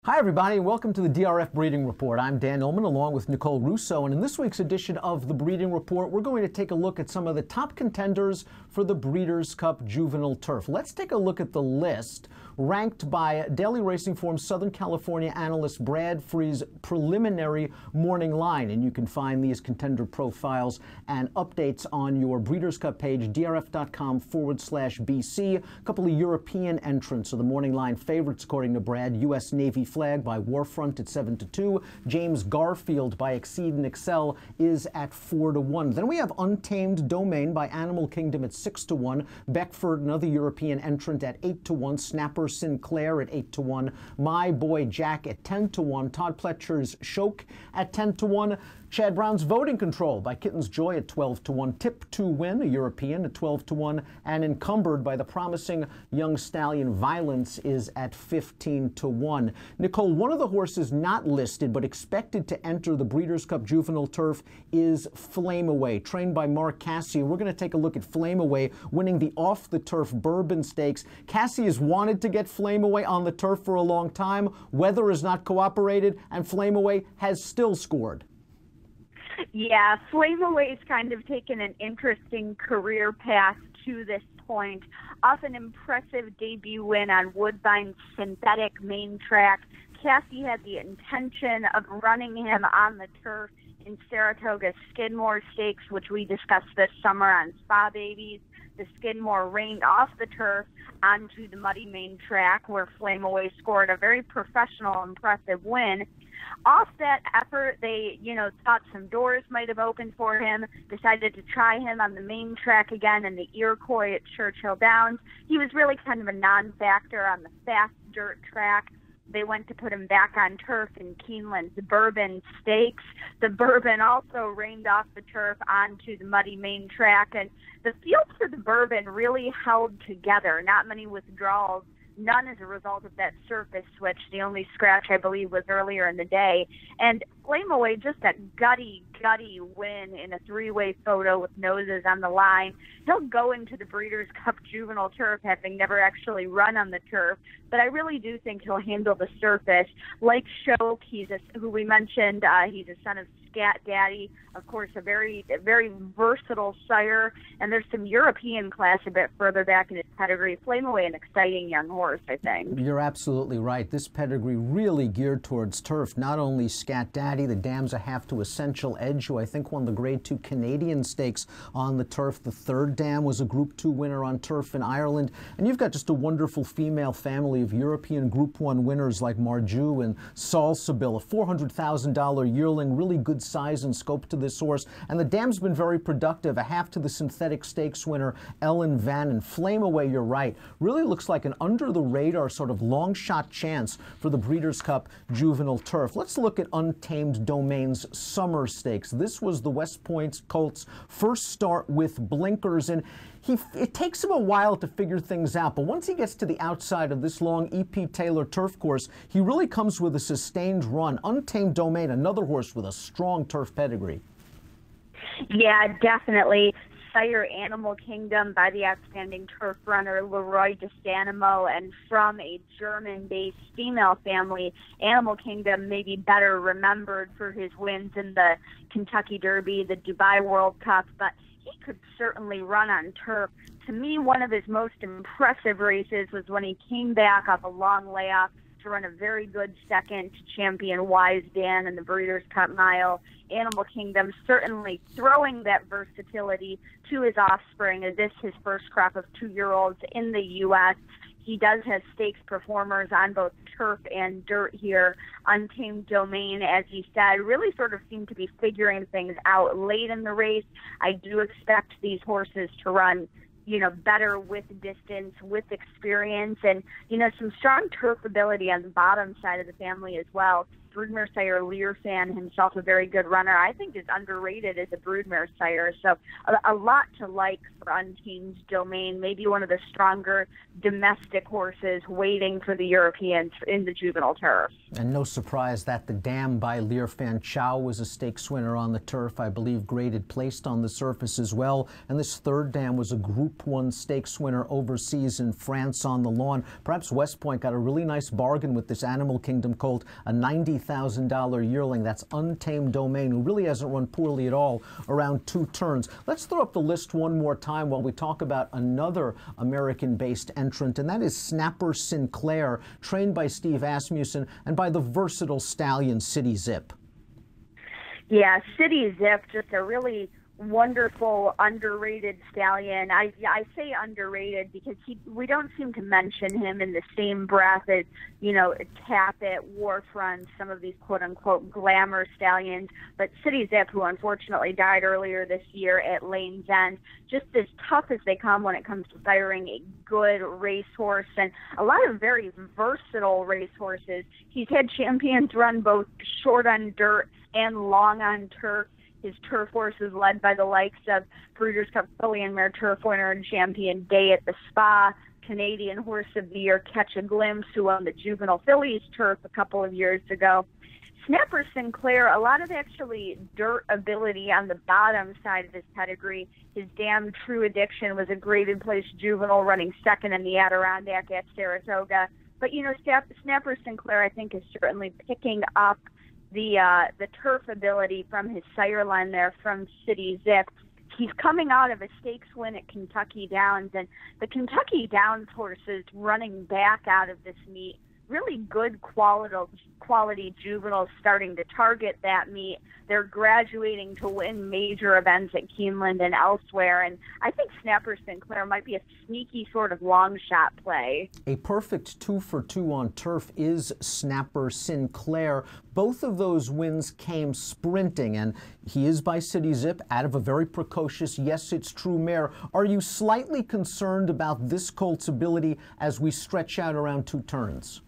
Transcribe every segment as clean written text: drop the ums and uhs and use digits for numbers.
Hi everybody and welcome to the DRF Breeding Report. I'm Dan Illman along with Nicole Russo, and in this week's edition of the Breeding Report we're going to take a look at some of the top contenders for the Breeders' Cup Juvenile Turf. Let's take a look at the list ranked by Daily Racing Form's Southern California analyst Brad Free's preliminary morning line, and you can find these contender profiles and updates on your Breeders' Cup page, drf.com/BC. A couple of European entrants are the morning line favorites according to Brad. U.S. Navy Flag by Warfront at 7-2. James Garfield by Exceed and Excel is at 4-1. Then we have Untamed Domain by Animal Kingdom at 6-1. Beckford, another European entrant, at 8-1. Snapper Sinclair at 8-1. My Boy Jack at 10-1. Todd Pletcher's Shoke at 10-1. Chad Brown's Voting Control by Kitten's Joy at 12-1. Tip to Win, a European, at 12-1. And Encumbered by the promising young stallion Violence is at 15-1. Nicole, one of the horses not listed but expected to enter the Breeders' Cup Juvenile Turf is Flame Away, trained by Mark Cassidy. We're going to take a look at Flame Away winning the off-the-turf Bourbon Stakes. Cassidy has wanted to get Flame Away on the turf for a long time. Weather has not cooperated, and Flame Away has still scored. Yeah, Flame Away's kind of taken an interesting career path to this point. Off an impressive debut win on Woodbine's synthetic main track, Cassie had the intention of running him on the turf in Saratoga's Skidmore Stakes, which we discussed this summer on Spa Babies. The Skidmore rained off the turf onto the muddy main track, where Flame Away scored a very professional, impressive win. Off that effort, they, thought some doors might have opened for him, decided to try him on the main track again in the Iroquois at Churchill Downs. He was really kind of a non-factor on the fast dirt track. They went to put him back on turf in Keeneland's Bourbon Stakes. The Bourbon also rained off the turf onto the muddy main track, and the field for the Bourbon really held together. Not many withdrawals, none as a result of that surface switch. The only scratch, I believe, was earlier in the day. And Flame Away, just a gutty win in a three-way photo with noses on the line. He'll go into the Breeders' Cup Juvenile Turf having never actually run on the turf, but I really do think he'll handle the surface. Like Shoke, who we mentioned, he's a son of Scat Daddy, of course, a very versatile sire, and there's some European class a bit further back in his pedigree. Flame Away, an exciting young horse, I think. You're absolutely right. This pedigree really geared towards turf. Not only Scat Daddy, the dam's a half to Essential Edge, who I think won the Grade 2 Canadian Stakes on the turf. The third dam was a Group 2 winner on turf in Ireland. And you've got just a wonderful female family of European Group 1 winners like Marju and Salsabil, a $400,000 yearling, really good size and scope to this horse. And the dam's been very productive, a half to the Synthetic Stakes winner Ellen Vannon. Flame Away, you're right, really looks like an under-the-radar sort of long-shot chance for the Breeders' Cup Juvenile Turf. Let's look at Untamed Domain's Summer Stakes. This was the West Point Colts' first start with blinkers, and it takes him a while to figure things out, but once he gets to the outside of this long E.P. Taylor turf course, he really comes with a sustained run. Untamed Domain, another horse with a strong turf pedigree. Yeah, definitely. Sire Animal Kingdom by the outstanding turf runner Leroy DeSanimo, and from a German-based female family, Animal Kingdom may be better remembered for his wins in the Kentucky Derby, the Dubai World Cup, but he could certainly run on turf. To me, one of his most impressive races was when he came back off a long layoff to run a very good second to champion Wise Dan in the Breeders' Cup Mile. Animal Kingdom certainly throwing that versatility to his offspring, as this his first crop of 2-year-olds in the U.S. He does have stakes performers on both turf and dirt here. Untamed Domain, as you said, really sort of seemed to be figuring things out late in the race. I do expect these horses to run better with distance, with experience, and, some strong turf ability on the bottom side of the family as well. Broodmare sire Learfan, himself a very good runner, I think is underrated as a broodmare sire. So a lot to like for Untamed Domain, maybe one of the stronger domestic horses waiting for the Europeans in the juvenile turf. And no surprise that the dam by Learfan Chow was a stakes winner on the turf, I believe graded placed on the surface as well. And this third dam was a Group Group 1 stakes winner overseas in France on the lawn. Perhaps West Point got a really nice bargain with this Animal Kingdom colt, a $90,000 yearling. That's Untamed Domain, who really hasn't run poorly at all around 2 turns. Let's throw up the list one more time while we talk about another American-based entrant, and that is Snapper Sinclair, trained by Steve Asmussen and by the versatile stallion City Zip. Yeah, City Zip, just a really wonderful, underrated stallion. I say underrated because we don't seem to mention him in the same breath as, you know, Tappet, Warfront, some of these quote-unquote glamour stallions. But City Zip, who unfortunately died earlier this year at Lane's End, just as tough as they come when it comes to firing a good racehorse, and a lot of very versatile racehorses. He's had champions run both short on dirt and long on turf. His turf horse is led by the likes of Breeders' Cup Filly and Mare Turf winner and champion Day at the Spa, Canadian Horse of the Year Catch a Glimpse, who won the Juvenile Fillies Turf a couple of years ago. Snapper Sinclair, a lot of actually dirt ability on the bottom side of his pedigree. His Damn True Addiction was a graded place juvenile, running second in the Adirondack at Saratoga. But, you know, Snapper Sinclair, I think, is certainly picking up the turf ability from his sire line there from City Zip. He's coming out of a stakes win at Kentucky Downs, and the Kentucky Downs horses running back out of this meet, really good quality juveniles starting to target that meet. They're graduating to win major events at Keeneland and elsewhere, and I think Snapper Sinclair might be a sneaky sort of long shot play. A perfect 2 for 2 on turf is Snapper Sinclair. Both of those wins came sprinting, and he is by City Zip out of a very precocious Yes It's True mare. Are you slightly concerned about this colt's ability as we stretch out around 2 turns?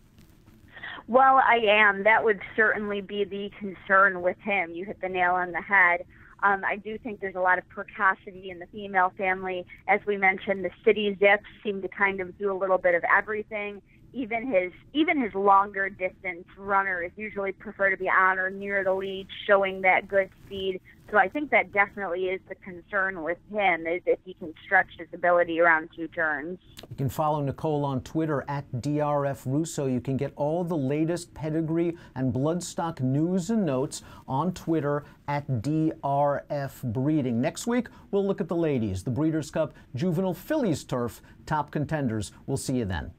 Well, I am. That would certainly be the concern with him. You hit the nail on the head. I do think there's a lot of precocity in the female family. As we mentioned, the City Zips seem to kind of do a little bit of everything. Even his longer distance runners usually prefer to be on or near the lead, showing that good speed. So I think that definitely is the concern with him, is if he can stretch his ability around 2 turns. You can follow Nicole on Twitter at DRF Russo. You can get all the latest pedigree and bloodstock news and notes on Twitter at DRF Breeding. Next week, we'll look at the ladies, the Breeders' Cup Juvenile Fillies Turf top contenders. We'll see you then.